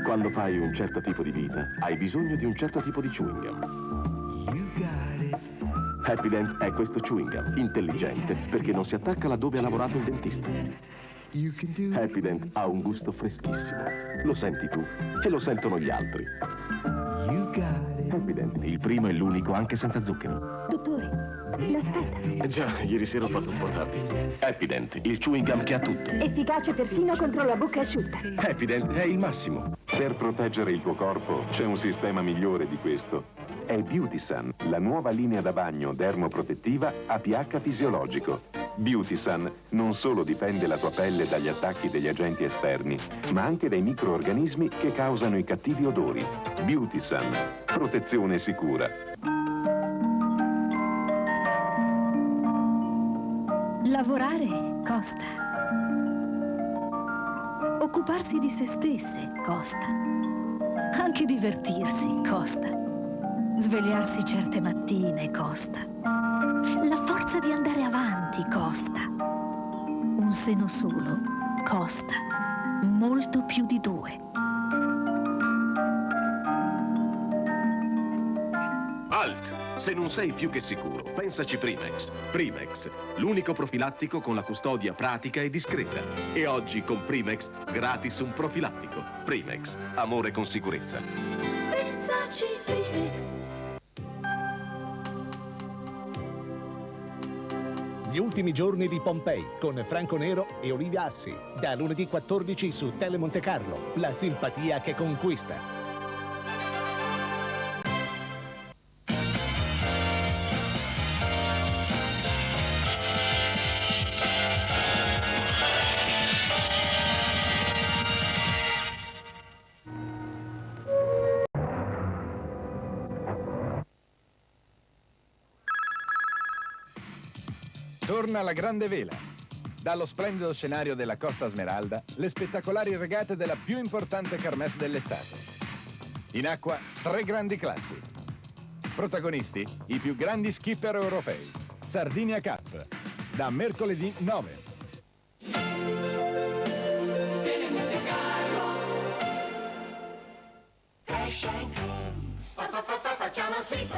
Quando fai un certo tipo di vita, hai bisogno di un certo tipo di chewing gum. Happy Dent è questo chewing gum, intelligente, perché non si attacca laddove ha lavorato il dentista. Happy Dent ha un gusto freschissimo. Lo senti tu e lo sentono gli altri. Happy Dent, il primo e l'unico anche senza zucchero. Dottore, l'aspetta. Già, ieri sera ho fatto un po' tardi. Happy Dent, il chewing gum che ha tutto. Efficace persino contro la bocca asciutta. Happy Dent è il massimo. Per proteggere il tuo corpo c'è un sistema migliore di questo. È Beauty Sun, la nuova linea da bagno dermoprotettiva a pH fisiologico. Beauty Sun non solo difende la tua pelle dagli attacchi degli agenti esterni, ma anche dai microorganismi che causano i cattivi odori. Beauty Sun, protezione sicura. Lavorare costa. Occuparsi di se stesse costa. Anche divertirsi costa. Svegliarsi certe mattine costa. La forza di andare avanti costa. Un seno solo costa molto più di due. Alt! Se non sei più che sicuro, pensaci Primex. Primex, l'unico profilattico con la custodia pratica e discreta. E oggi con Primex, gratis un profilattico. Primex, amore con sicurezza. Pensaci Primex. Gli ultimi giorni di Pompei con Franco Nero e Olivia Assi. Da lunedì 14 su Tele Monte Carlo. La simpatia che conquista. Torna la grande vela. Dallo splendido scenario della Costa Smeralda, le spettacolari regate della più importante kermesse dell'estate. In acqua, 3 grandi classi. Protagonisti, i più grandi skipper europei. Sardinia Cup, da mercoledì 9. Facciamo slip.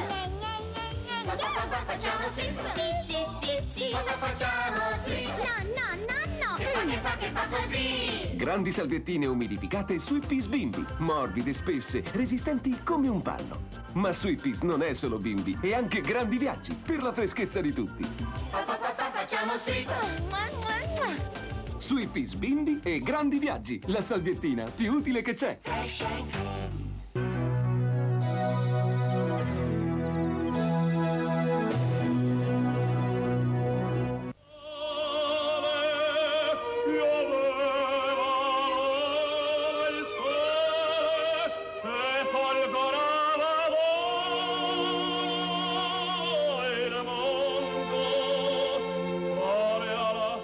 Facciamo slip. Sì. Facciamo slip. No. Che fa così. Grandi salviettine umidificate Sweet Peas Bimbi. Morbide, spesse, resistenti come un panno. Ma Sweet Peas non è solo bimbi, è anche grandi viaggi per la freschezza di tutti. Facciamo slip. Sweet Peas Bimbi e grandi viaggi. La salviettina più utile che c'è.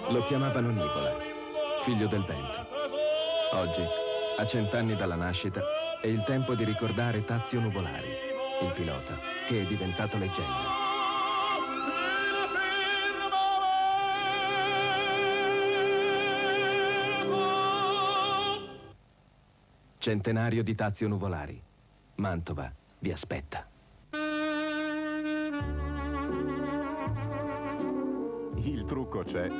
Lo chiamavano Nivola, figlio del vento. Oggi, a 100 anni dalla nascita, è il tempo di ricordare Tazio Nuvolari, il pilota, che è diventato leggenda. Centenario di Tazio Nuvolari. Mantova vi aspetta. Il trucco c'è.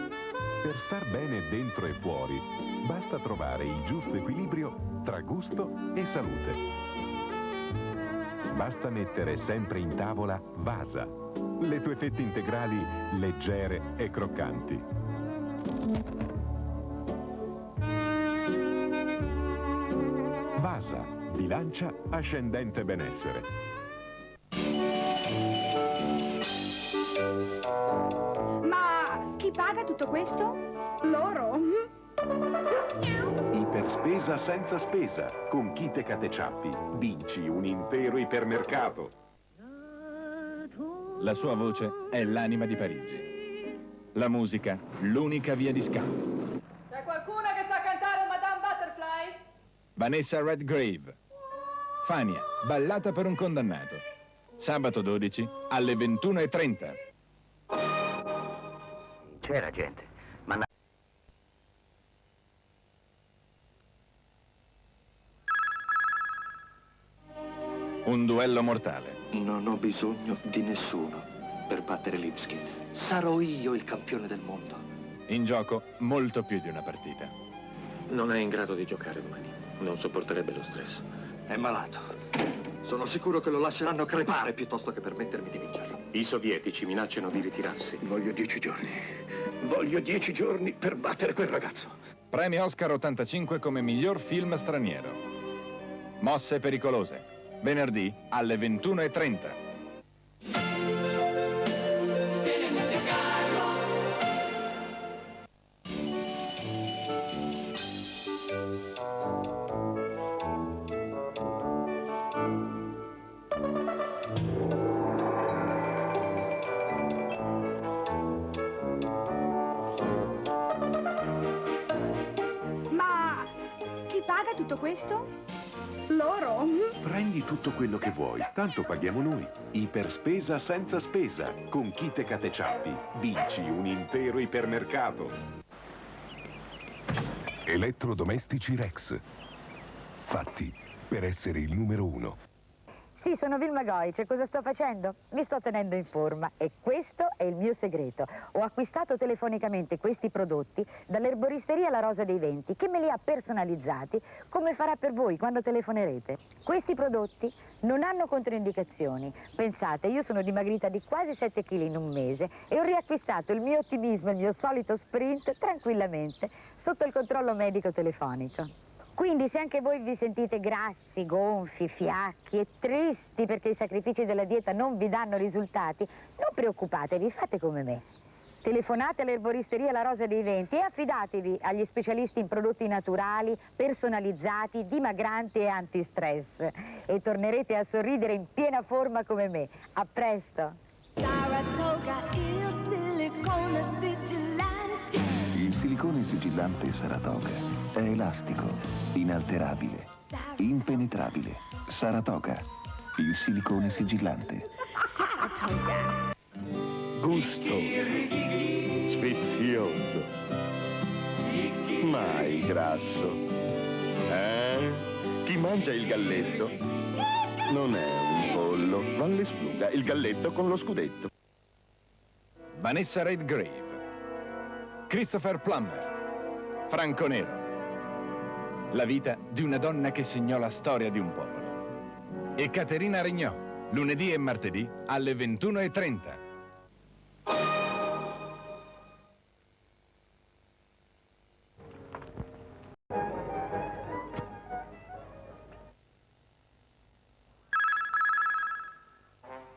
Per star bene dentro e fuori, basta trovare il giusto equilibrio tra gusto e salute. Basta mettere sempre in tavola Vasa, le tue fette integrali leggere e croccanti. Vasa, bilancia ascendente benessere. Chi paga tutto questo? Loro? Iperspesa senza spesa. Con Kite Cateciappi vinci un intero ipermercato. La sua voce è l'anima di Parigi. La musica, l'unica via di scampo. C'è qualcuno che sa cantare Madame Butterfly? Vanessa Redgrave. Fania, ballata per un condannato. Sabato 12 alle 21:30. C'era gente, ma... Un duello mortale. Non ho bisogno di nessuno per battere Lipsky. Sarò io il campione del mondo. In gioco molto più di una partita. Non è in grado di giocare domani. Non sopporterebbe lo stress. È malato. Sono sicuro che lo lasceranno crepare piuttosto che permettermi di vincerlo. I sovietici minacciano di ritirarsi. Voglio 10 giorni. Voglio 10 giorni per battere quel ragazzo. Premio Oscar 85 come miglior film straniero. Mosse pericolose. Venerdì alle 21:30. Ma chi paga tutto questo? Loro? Prendi tutto quello che vuoi, tanto paghiamo noi. Iperspesa senza spesa. Con Kit e Cateciappi vinci un intero ipermercato. Elettrodomestici Rex. Fatti per essere il numero 1. Sì, sono Vilma Goice. Cosa sto facendo? Mi sto tenendo in forma e questo è il mio segreto. Ho acquistato telefonicamente questi prodotti dall'erboristeria La Rosa dei Venti, che me li ha personalizzati come farà per voi quando telefonerete. Questi prodotti non hanno controindicazioni. Pensate, io sono dimagrita di quasi 7 kg in un mese e ho riacquistato il mio ottimismo, il mio solito sprint tranquillamente sotto il controllo medico telefonico. Quindi se anche voi vi sentite grassi, gonfi, fiacchi e tristi perché i sacrifici della dieta non vi danno risultati, non preoccupatevi, fate come me. Telefonate all'erboristeria La Rosa dei Venti e affidatevi agli specialisti in prodotti naturali, personalizzati, dimagranti e antistress. E tornerete a sorridere in piena forma come me. A presto! Il silicone sigillante Saratoga è elastico, inalterabile, impenetrabile. Saratoga, il silicone sigillante. Saratoga. Gustoso, sfizioso, mai grasso. Chi mangia il galletto non è un pollo, ma l'espluga il galletto con lo scudetto. Vanessa Redgrave, Christopher Plummer, Franco Nero. La vita di una donna che segnò la storia di un popolo. E Caterina Regnò, lunedì e martedì alle 21:30.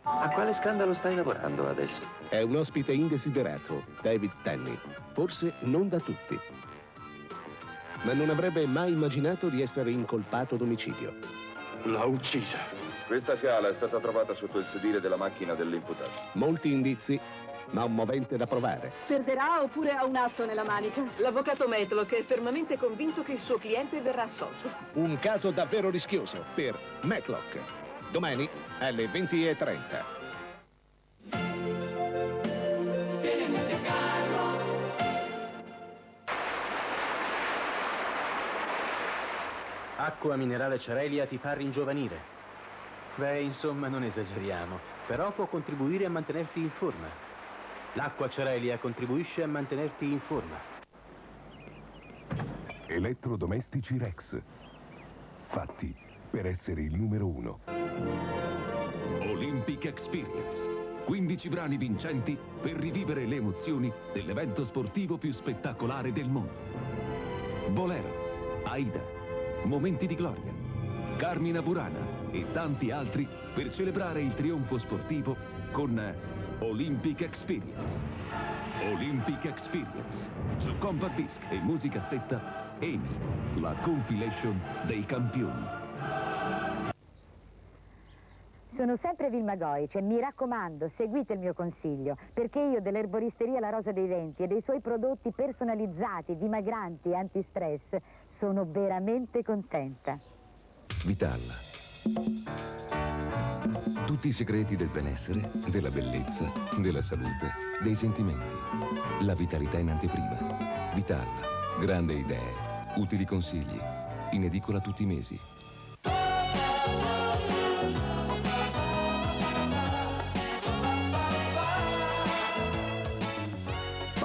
A quale scandalo stai lavorando adesso? È un ospite indesiderato, David Tenney. Forse non da tutti. Ma non avrebbe mai immaginato di essere incolpato d'omicidio. L'ha uccisa. Questa fiala è stata trovata sotto il sedile della macchina dell'imputato. Molti indizi, ma un movente da provare. Perderà oppure ha un asso nella manica? L'avvocato Matlock è fermamente convinto che il suo cliente verrà assolto. Un caso davvero rischioso per Matlock. Domani alle 20:30. Acqua minerale Cerelia ti fa ringiovanire. Beh, insomma, non esageriamo, però può contribuire a mantenerti in forma. L'acqua Cerelia contribuisce a mantenerti in forma. Elettrodomestici Rex. Fatti per essere il numero 1. Olympic Experience. 15 brani vincenti per rivivere le emozioni dell'evento sportivo più spettacolare del mondo. Bolero, Aida, Momenti di gloria, Carmina Burana e tanti altri per celebrare il trionfo sportivo con Olympic Experience. Olympic Experience. Su compact disc e musicassetta EMI, la compilation dei campioni. Sono sempre Vilma Goice, mi raccomando, seguite il mio consiglio, perché io dell'erboristeria La Rosa dei Venti e dei suoi prodotti personalizzati, dimagranti e antistress sono veramente contenta. Vitalla. Tutti i segreti del benessere, della bellezza, della salute, dei sentimenti. La vitalità in anteprima. Vitalla. Grandi idee, utili consigli. In edicola tutti i mesi.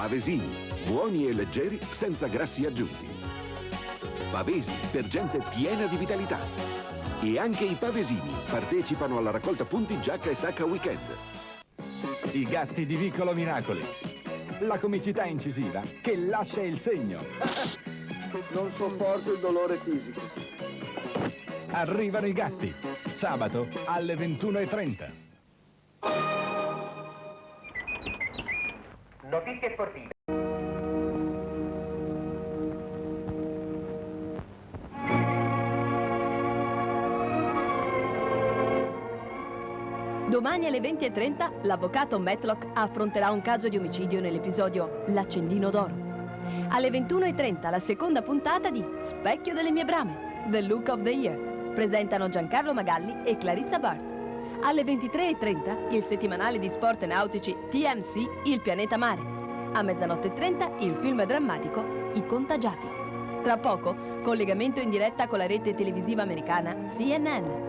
Pavesini, buoni e leggeri senza grassi aggiunti. Pavesi per gente piena di vitalità. E anche i Pavesini partecipano alla raccolta punti giacca e sacca weekend. I gatti di Vicolo Miracoli. La comicità incisiva che lascia il segno. Non sopporto il dolore fisico. Arrivano i gatti. Sabato alle 21:30. Notizie sportive. Domani alle 20:30 l'avvocato Matlock affronterà un caso di omicidio nell'episodio L'accendino d'oro. Alle 21:30 la seconda puntata di Specchio delle mie brame, The Look of the Year. Presentano Giancarlo Magalli e Clarissa Bart. Alle 23:30 il settimanale di sport nautici TMC, Il pianeta mare. A 00:30 il film drammatico I contagiati. Tra poco collegamento in diretta con la rete televisiva americana CNN.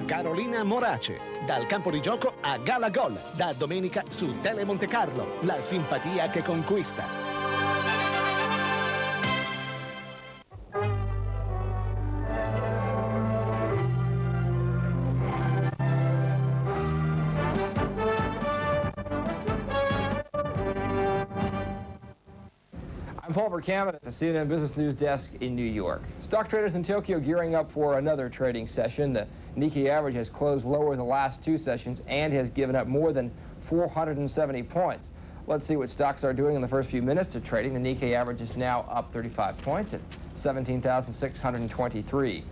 Carolina Morace, dal campo di gioco a Gala Gol, da domenica su Tele Monte Carlo, la simpatia che conquista. I'm Paul Verkaman at the CNN Business News Desk in New York. Stock traders in Tokyo gearing up for another trading session. The Nikkei average has closed lower the last two sessions and has given up more than 470 points. Let's see what stocks are doing in the first few minutes of trading. The Nikkei average is now up 35 points at 17,623.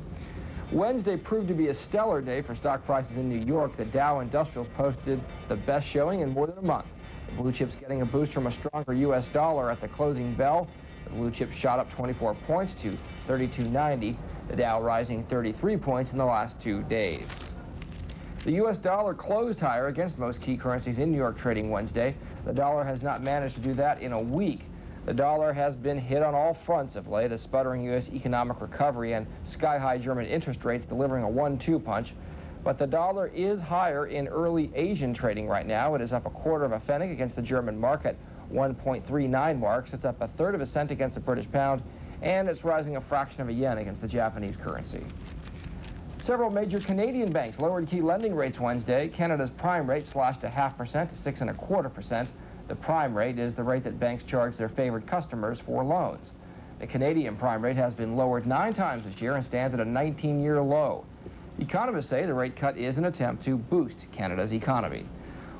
Wednesday proved to be a stellar day for stock prices in New York. The Dow Industrials posted the best showing in more than a month. The blue chips getting a boost from a stronger U.S. dollar at the closing bell. The blue chips shot up 24 points to 32.90. The Dow rising 33 points in the last 2 days. The U.S. dollar closed higher against most key currencies in New York trading Wednesday. The dollar has not managed to do that in a week. The dollar has been hit on all fronts of late, a sputtering U.S. economic recovery and sky-high German interest rates delivering a 1-2 punch. But the dollar is higher in early Asian trading right now. It is up 1/4 of a pfennig against the German mark at 1.39 marks. It's up 1/3 of a cent against the British pound, and it's rising a fraction of a yen against the Japanese currency. Several major Canadian banks lowered key lending rates Wednesday. Canada's prime rate slashed 0.5% to 6.25%. The prime rate is the rate that banks charge their favored customers for loans. The Canadian prime rate has been lowered 9 times this year and stands at a 19-year low. Economists say the rate cut is an attempt to boost Canada's economy.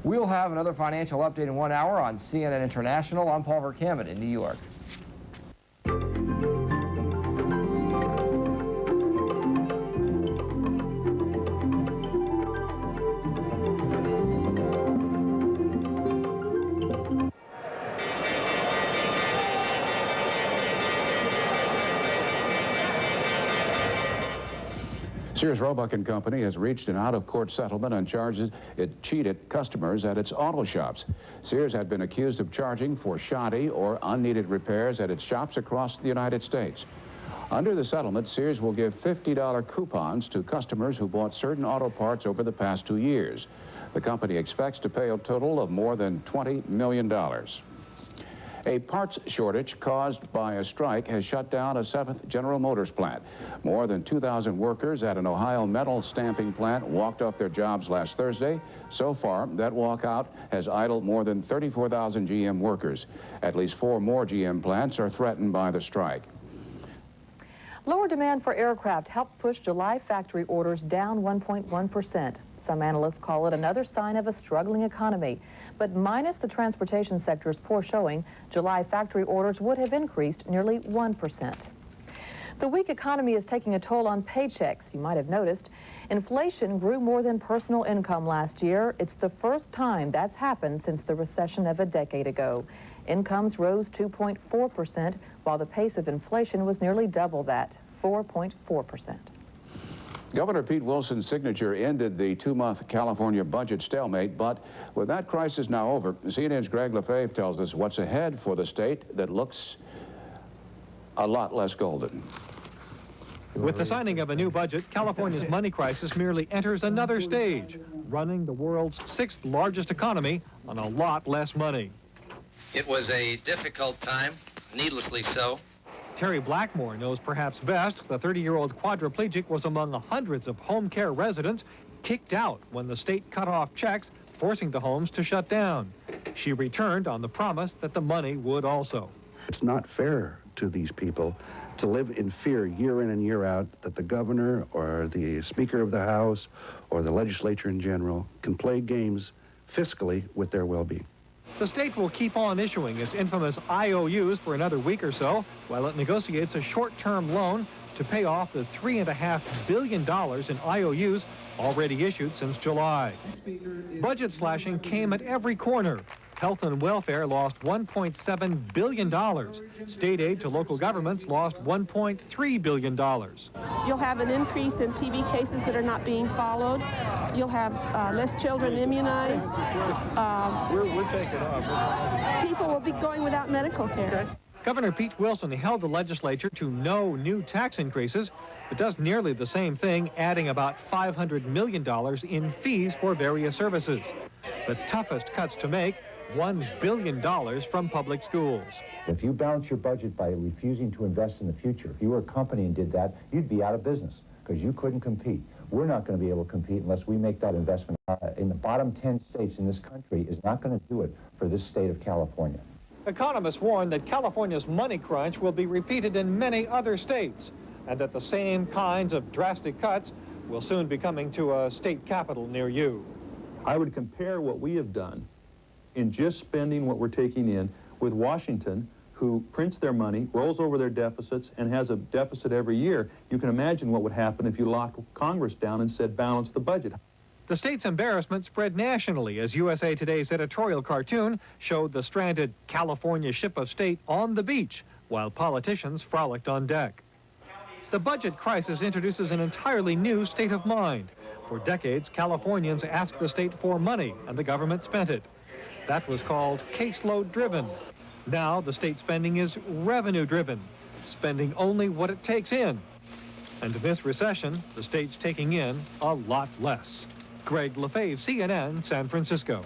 We'll have another financial update in 1 hour on CNN International. I'm Paul Verkaman in New York. Sears Roebuck & Company has reached an out-of-court settlement on charges it cheated customers at its auto shops. Sears had been accused of charging for shoddy or unneeded repairs at its shops across the United States. Under the settlement, Sears will give $50 coupons to customers who bought certain auto parts over the past 2 years. The company expects to pay a total of more than $20 million. A parts shortage caused by a strike has shut down a 7th General Motors plant. More than 2,000 workers at an Ohio metal stamping plant walked off their jobs last Thursday. So far, that walkout has idled more than 34,000 GM workers. At least 4 more GM plants are threatened by the strike. Lower demand for aircraft helped push July factory orders down 1.1%. Some analysts call it another sign of a struggling economy. But minus the transportation sector's poor showing, July factory orders would have increased nearly 1%. The weak economy is taking a toll on paychecks. You might have noticed inflation grew more than personal income last year. It's the first time that's happened since the recession of a decade ago. Incomes rose 2.4%, while the pace of inflation was nearly double that, 4.4%. Governor Pete Wilson's signature ended the two-month California budget stalemate, but with that crisis now over, CNN's Greg Lefebvre tells us what's ahead for the state that looks a lot less golden. With the signing of a new budget, California's money crisis merely enters another stage, running the world's 6th largest economy on a lot less money. It was a difficult time, needlessly so. Terry Blackmore knows perhaps best. The 30-year-old quadriplegic was among the hundreds of home care residents kicked out when the state cut off checks, forcing the homes to shut down. She returned on the promise that the money would also. It's not fair to these people to live in fear year in and year out that the governor or the Speaker of the House or the legislature in general can play games fiscally with their well-being. The state will keep on issuing its infamous IOUs for another week or so, while it negotiates a short-term loan to pay off the $3.5 billion in IOUs already issued since July. Budget slashing came at every corner. Health and welfare lost $1.7 billion. State aid to local governments lost $1.3 billion. You'll have an increase in TB cases that are not being followed. You'll have less children immunized. We're taking off. People will be going without medical care. Governor Pete Wilson held the legislature to no new tax increases, but does nearly the same thing, adding about $500 million in fees for various services. The toughest cuts to make, $1 billion from public schools. If you balance your budget by refusing to invest in the future, if you were a company and did that, you'd be out of business because you couldn't compete. We're not going to be able to compete unless we make that investment. In the bottom 10 states in this country is not going to do it for this state of California. Economists warn that California's money crunch will be repeated in many other states, and that the same kinds of drastic cuts will soon be coming to a state capital near you. I would compare what we have done in just spending what we're taking in with Washington, who prints their money, rolls over their deficits, and has a deficit every year. You can imagine what would happen if you locked Congress down and said balance the budget. The state's embarrassment spread nationally as USA Today's editorial cartoon showed the stranded California ship of state on the beach while politicians frolicked on deck. The budget crisis introduces an entirely new state of mind. For decades, Californians asked the state for money, and the government spent it. That was called caseload-driven. Now the state spending is revenue-driven, spending only what it takes in. And in this recession, the state's taking in a lot less. Greg Lefebvre, CNN, San Francisco.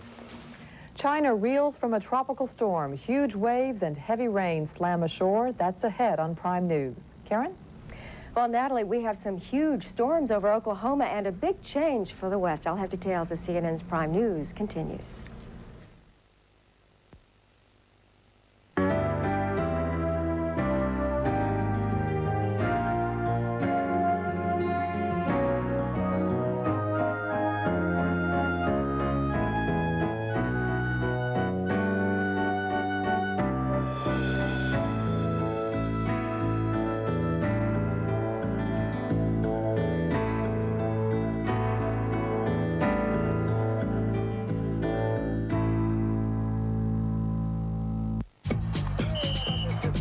China reels from a tropical storm. Huge waves and heavy rain slam ashore. That's ahead on Prime News. Karen? Well, Natalie, we have some huge storms over Oklahoma and a big change for the West. I'll have details as CNN's Prime News continues.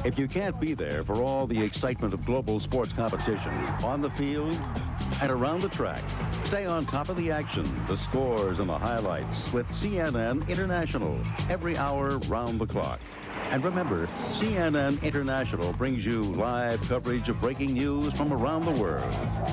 If you can't be there for all the excitement of global sports competition, on the field and around the track, stay on top of the action, the scores and the highlights with CNN International every hour round the clock. And remember, CNN International brings you live coverage of breaking news from around the world.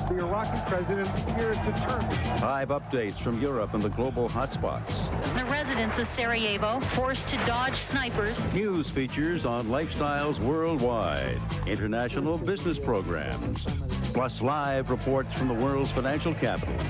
The Iraqi president appears determined. Live updates from Europe and the global hotspots. The residents of Sarajevo forced to dodge snipers. News features on lifestyles worldwide. International business programs. Plus live reports from the world's financial capitals.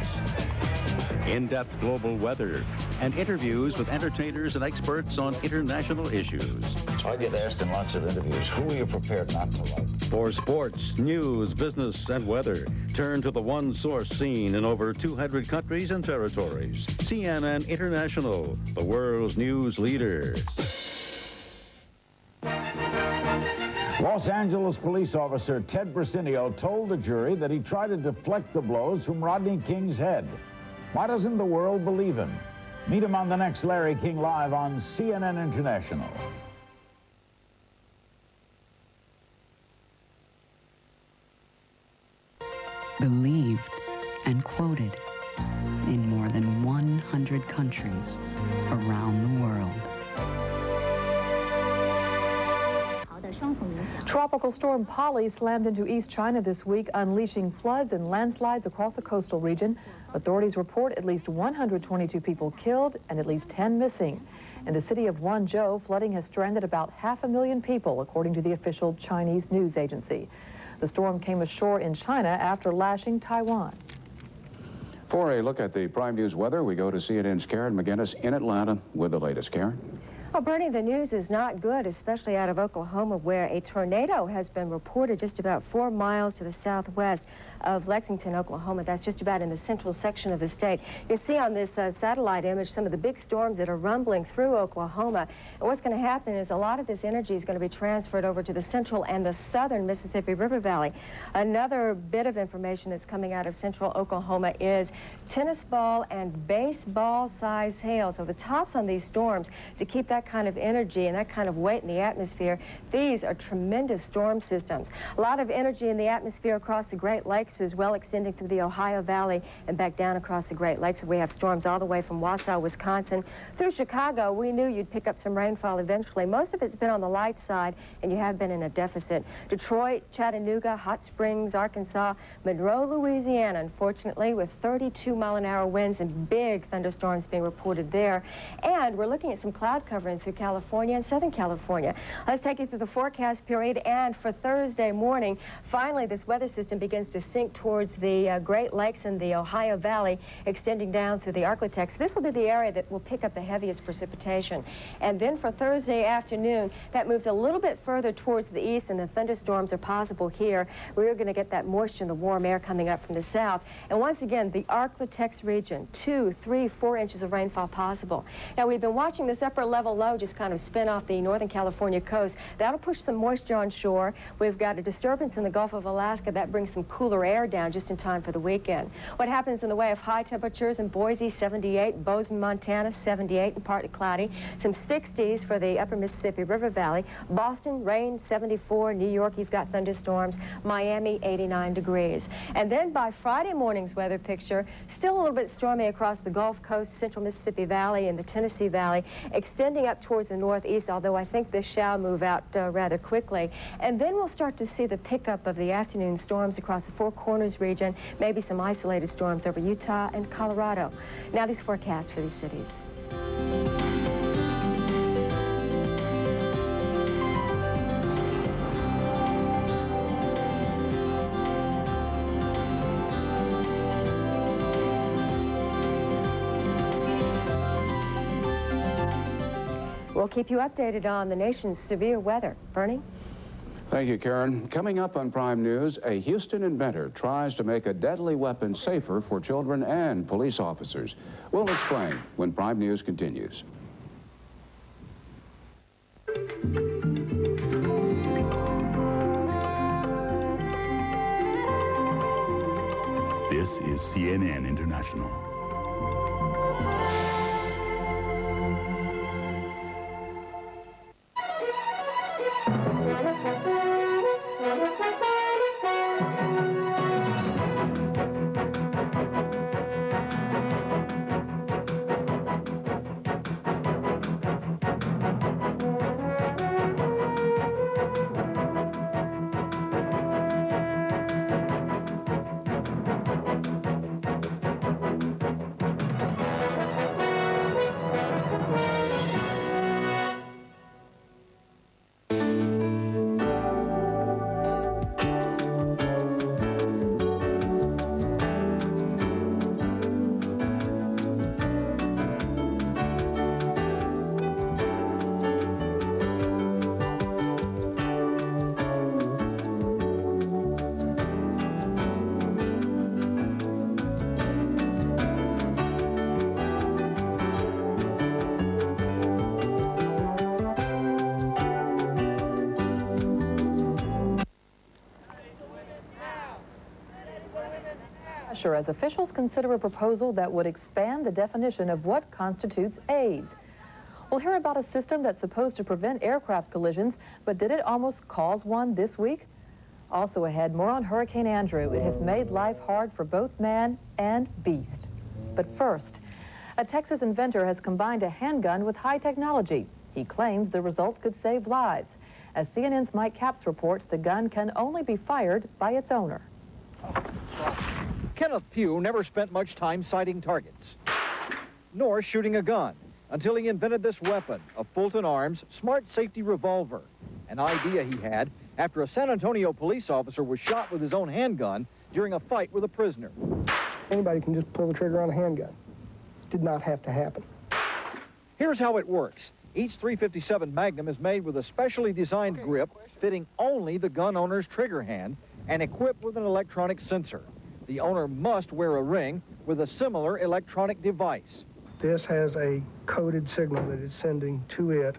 In-depth global weather and interviews with entertainers and experts on international issues. I get asked in lots of interviews, who are you prepared not to like? For sports, news, business, and weather, turn to the one source seen in over 200 countries and territories. CNN International, the world's news leader. Los Angeles police officer Ted Brasinio told the jury that he tried to deflect the blows from Rodney King's head. Why doesn't the world believe him? Meet him on the next Larry King Live on CNN International. Believed and quoted in more than 100 countries around the world. Tropical storm Polly slammed into East China this week, unleashing floods and landslides across the coastal region. Authorities report at least 122 people killed and at least 10 missing. In the city of Guangzhou, flooding has stranded about 500,000 people, according to the official Chinese news agency. The storm came ashore in China after lashing Taiwan. For a look at the Prime News weather, we go to CNN's Karen McGinnis in Atlanta with the latest. Karen? Well, Bernie, the news is not good, especially out of Oklahoma, where a tornado has been reported just about 4 miles to the southwest of Lexington, Oklahoma. That's just about in the central section of the state. You see on this satellite image some of the big storms that are rumbling through Oklahoma. And what's going to happen is a lot of this energy is going to be transferred over to the central and the southern Mississippi River Valley. Another bit of information that's coming out of central Oklahoma is tennis ball and baseball size hail. So the tops on these storms, to keep that kind of energy and that kind of weight in the atmosphere, these are tremendous storm systems. A lot of energy in the atmosphere across the Great Lakes as well, extending through the Ohio Valley and back down across the Great Lakes. We have storms all the way from Wausau, Wisconsin, through Chicago. We knew you'd pick up some rainfall eventually. Most of it's been on the light side, and you have been in a deficit. Detroit, Chattanooga, Hot Springs, Arkansas, Monroe, Louisiana, unfortunately, with 32-mile-an-hour winds and big thunderstorms being reported there. And we're looking at some cloud covering through California and Southern California. Let's take you through the forecast period. And for Thursday morning, finally, this weather system begins to sink towards the Great Lakes and the Ohio Valley, extending down through the Arklatex. This will be the area that will pick up the heaviest precipitation. And then for Thursday afternoon, that moves a little bit further towards the east, and the thunderstorms are possible here. We're going to get that moisture and the warm air coming up from the south. And once again, the Arklatex region, 2, 3, 4 inches of rainfall possible. Now, we've been watching this upper level low just kind of spin off the northern California coast. That'll push some moisture on shore. We've got a disturbance in the Gulf of Alaska that brings some cooler air down just in time for the weekend. What happens in the way of high temperatures in Boise, 78, Bozeman, Montana, 78 and partly cloudy. Some 60s for the upper Mississippi River Valley. Boston, rain, 74. New York, you've got thunderstorms. Miami, 89 degrees. And then by Friday morning's weather picture, still a little bit stormy across the Gulf Coast, central Mississippi Valley and the Tennessee Valley, extending up towards the northeast, although I think this shall move out rather quickly. And then we'll start to see the pickup of the afternoon storms across the Four Corners region, maybe some isolated storms over Utah and Colorado. Now these forecasts for these cities. We'll keep you updated on the nation's severe weather. Bernie? Thank you, Karen. Coming up on Prime News, a Houston inventor tries to make a deadly weapon safer for children and police officers. We'll explain when Prime News continues. This is CNN International. As officials consider a proposal that would expand the definition of what constitutes AIDS. We'll hear about a system that's supposed to prevent aircraft collisions, but did it almost cause one this week? Also ahead, more on Hurricane Andrew. It has made life hard for both man and beast. But first, a Texas inventor has combined a handgun with high technology. He claims the result could save lives. As CNN's Mike Capps reports, the gun can only be fired by its owner. Kenneth Pugh never spent much time sighting targets, nor shooting a gun, until he invented this weapon, a Fulton Arms Smart Safety Revolver. An idea he had after a San Antonio police officer was shot with his own handgun during a fight with a prisoner. Anybody can just pull the trigger on a handgun. Did not have to happen. Here's how it works. Each .357 Magnum is made with a specially designed grip fitting only the gun owner's trigger hand and equipped with an electronic sensor. The owner must wear a ring with a similar electronic device. This has a coded signal that it's sending to it,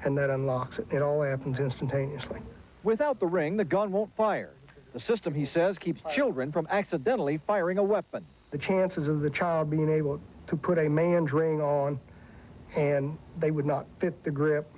and that unlocks it. It all happens instantaneously. Without the ring, the gun won't fire. The system, he says, keeps children from accidentally firing a weapon. The chances of the child being able to put a man's ring on and they would not fit the grip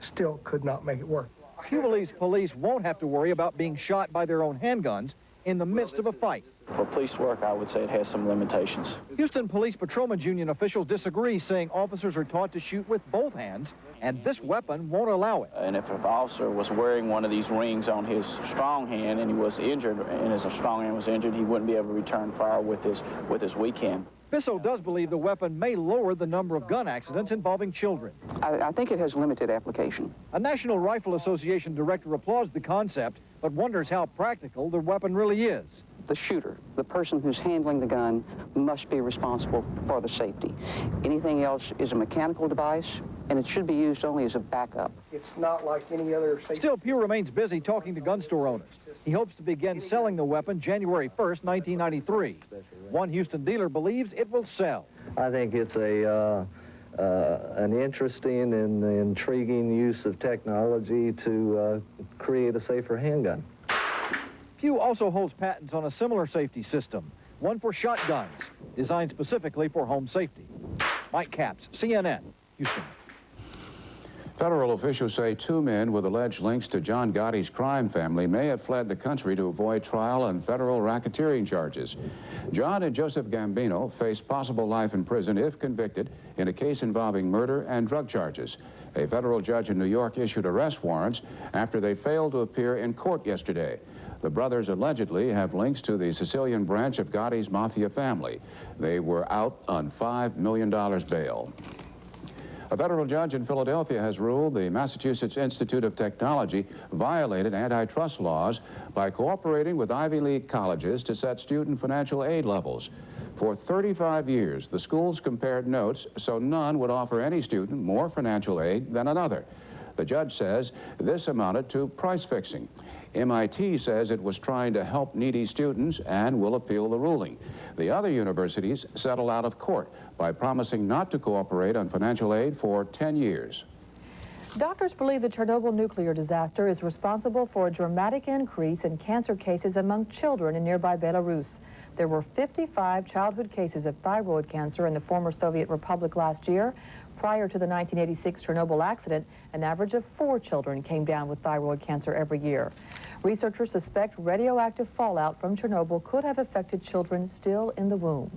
still could not make it work. Pugh believes police won't have to worry about being shot by their own handguns in the midst of a fight. For police work, I would say it has some limitations. Houston Police Patrolmen's Union officials disagree, saying officers are taught to shoot with both hands, and this weapon won't allow it. And if an officer was wearing one of these rings on his strong hand and he was injured, and his strong hand was injured, he wouldn't be able to return fire with his weak hand. Bissell does believe the weapon may lower the number of gun accidents involving children. I think it has limited application. A National Rifle Association director applauds the concept, but wonders how practical the weapon really is. The shooter, the person who's handling the gun, must be responsible for the safety. Anything else is a mechanical device, and it should be used only as a backup. It's not like any other safety. Still, Pugh remains busy talking to gun store owners. He hopes to begin selling the weapon January 1st, 1993. One Houston dealer believes it will sell. I think it's an interesting and intriguing use of technology to create a safer handgun. Pugh also holds patents on a similar safety system, one for shotguns, designed specifically for home safety. Mike Capps, CNN, Houston. Federal officials say 2 men with alleged links to John Gotti's crime family may have fled the country to avoid trial on federal racketeering charges. John and Joseph Gambino face possible life in prison if convicted in a case involving murder and drug charges. A federal judge in New York issued arrest warrants after they failed to appear in court yesterday. The brothers allegedly have links to the Sicilian branch of Gotti's mafia family. They were out on $5 million bail. A federal judge in Philadelphia has ruled the Massachusetts Institute of Technology violated antitrust laws by cooperating with Ivy League colleges to set student financial aid levels. For 35 years, the schools compared notes so none would offer any student more financial aid than another. The judge says this amounted to price fixing. MIT says it was trying to help needy students and will appeal the ruling. The other universities settled out of court by promising not to cooperate on financial aid for 10 years. Doctors believe the Chernobyl nuclear disaster is responsible for a dramatic increase in cancer cases among children in nearby Belarus. There were 55 childhood cases of thyroid cancer in the former Soviet Republic last year. Prior to the 1986 Chernobyl accident, an average of 4 children came down with thyroid cancer every year. Researchers suspect radioactive fallout from Chernobyl could have affected children still in the womb.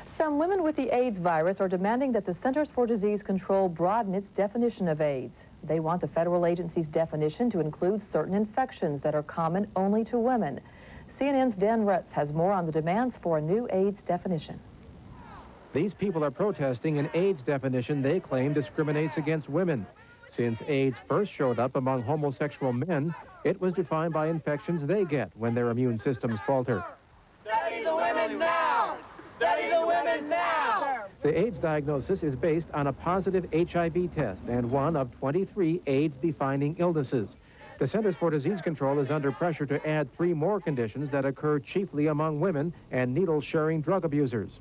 Some women with the AIDS virus are demanding that the Centers for Disease Control broaden its definition of AIDS. They want the federal agency's definition to include certain infections that are common only to women. CNN's Dan Retz has more on the demands for a new AIDS definition. These people are protesting an AIDS definition they claim discriminates against women. Since AIDS first showed up among homosexual men, it was defined by infections they get when their immune systems falter. Study the women now! Study the women now! The AIDS diagnosis is based on a positive HIV test and one of 23 AIDS-defining illnesses. The Centers for Disease Control is under pressure to add 3 more conditions that occur chiefly among women and needle-sharing drug abusers.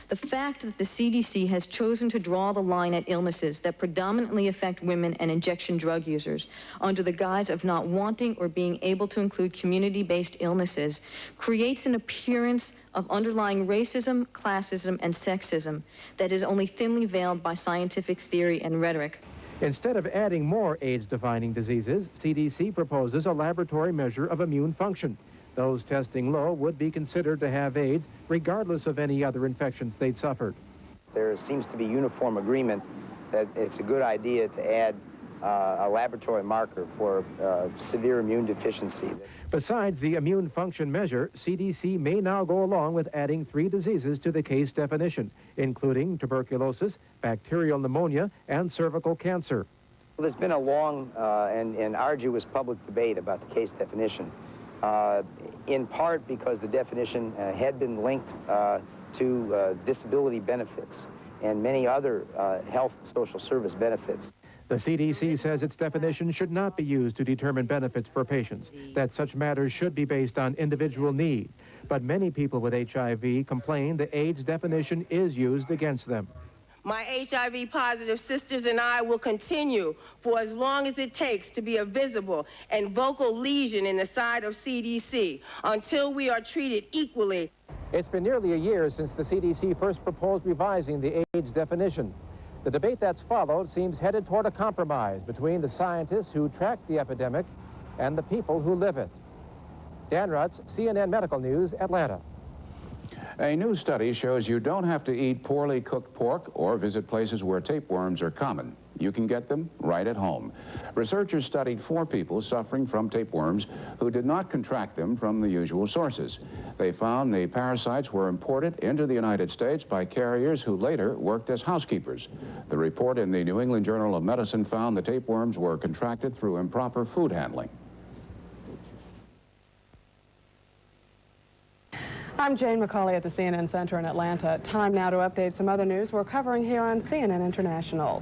The fact that the CDC has chosen to draw the line at illnesses that predominantly affect women and injection drug users under the guise of not wanting or being able to include community-based illnesses creates an appearance of underlying racism, classism, and sexism that is only thinly veiled by scientific theory and rhetoric. Instead of adding more AIDS-defining diseases, CDC proposes a laboratory measure of immune function. Those testing low would be considered to have AIDS, regardless of any other infections they'd suffered. There seems to be uniform agreement that it's a good idea to add a laboratory marker for severe immune deficiency. Besides the immune function measure, CDC may now go along with adding 3 diseases to the case definition, including tuberculosis, bacterial pneumonia, and cervical cancer. Well, there's been a long and arduous public debate about the case definition, in part because the definition had been linked to disability benefits and many other health and social service benefits. The CDC says its definition should not be used to determine benefits for patients, that such matters should be based on individual need. But many people with HIV complain the AIDS definition is used against them. My HIV-positive sisters and I will continue for as long as it takes to be a visible and vocal lesion in the side of CDC until we are treated equally. It's been nearly a year since the CDC first proposed revising the AIDS definition. The debate that's followed seems headed toward a compromise between the scientists who track the epidemic and the people who live it. Dan Rutz, CNN Medical News, Atlanta. A new study shows you don't have to eat poorly cooked pork or visit places where tapeworms are common. You can get them right at home. Researchers studied 4 people suffering from tapeworms who did not contract them from the usual sources. They found the parasites were imported into the United States by carriers who later worked as housekeepers. The report in the New England Journal of Medicine found the tapeworms were contracted through improper food handling. I'm Jane McCauley at the CNN Center in Atlanta. Time now to update some other news we're covering here on CNN International.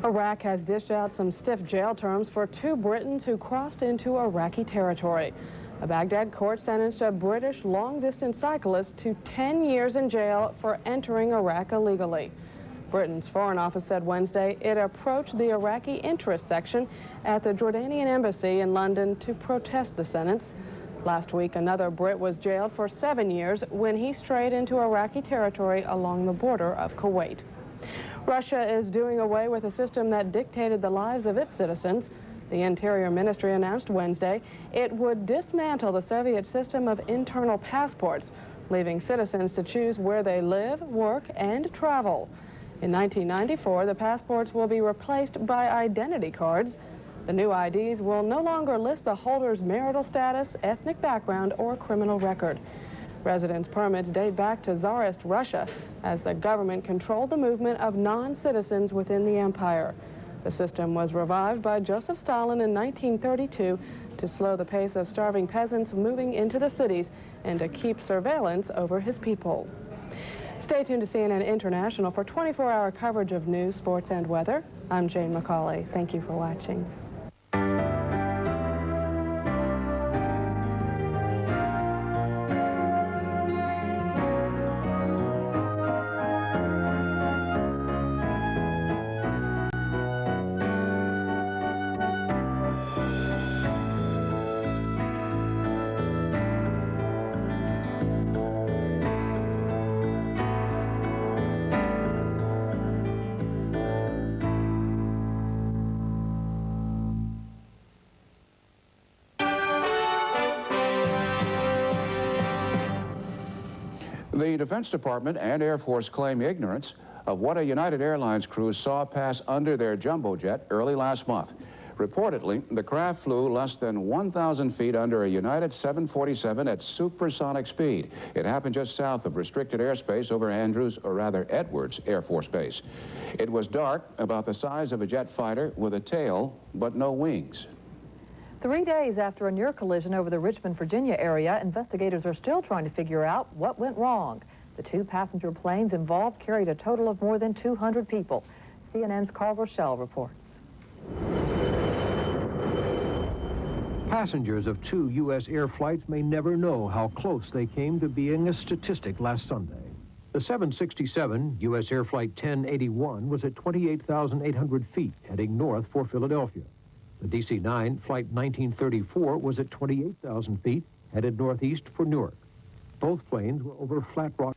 Iraq has dished out some stiff jail terms for 2 Britons who crossed into Iraqi territory. A Baghdad court sentenced a British long-distance cyclist to 10 years in jail for entering Iraq illegally. Britain's Foreign Office said Wednesday it approached the Iraqi interest section at the Jordanian embassy in London to protest the sentence. Last week, another Brit was jailed for 7 years when he strayed into Iraqi territory along the border of Kuwait. Russia is doing away with a system that dictated the lives of its citizens. The Interior Ministry announced Wednesday it would dismantle the Soviet system of internal passports, leaving citizens to choose where they live, work, and travel. In 1994, the passports will be replaced by identity cards. The new IDs will no longer list the holder's marital status, ethnic background, or criminal record. Residence permits date back to Tsarist Russia, as the government controlled the movement of non-citizens within the empire. The system was revived by Joseph Stalin in 1932 to slow the pace of starving peasants moving into the cities and to keep surveillance over his people. Stay tuned to CNN International for 24-hour coverage of news, sports, and weather. I'm Jane McCauley. Thank you for watching. The Defense Department and Air Force claim ignorance of what a United Airlines crew saw pass under their jumbo jet early last month. Reportedly, the craft flew less than 1,000 feet under a United 747 at supersonic speed. It happened just south of restricted airspace over Edwards Air Force Base. It was dark, about the size of a jet fighter, with a tail, but no wings. 3 days after a near collision over the Richmond, Virginia area, investigators are still trying to figure out what went wrong. The 2 passenger planes involved carried a total of more than 200 people. CNN's Carl Rochelle reports. Passengers of 2 U.S. air flights may never know how close they came to being a statistic last Sunday. The 767, U.S. Air Flight 1081, was at 28,800 feet, heading north for Philadelphia. The DC-9, Flight 1934, was at 28,000 feet, headed northeast for Newark. Both planes were over flat rock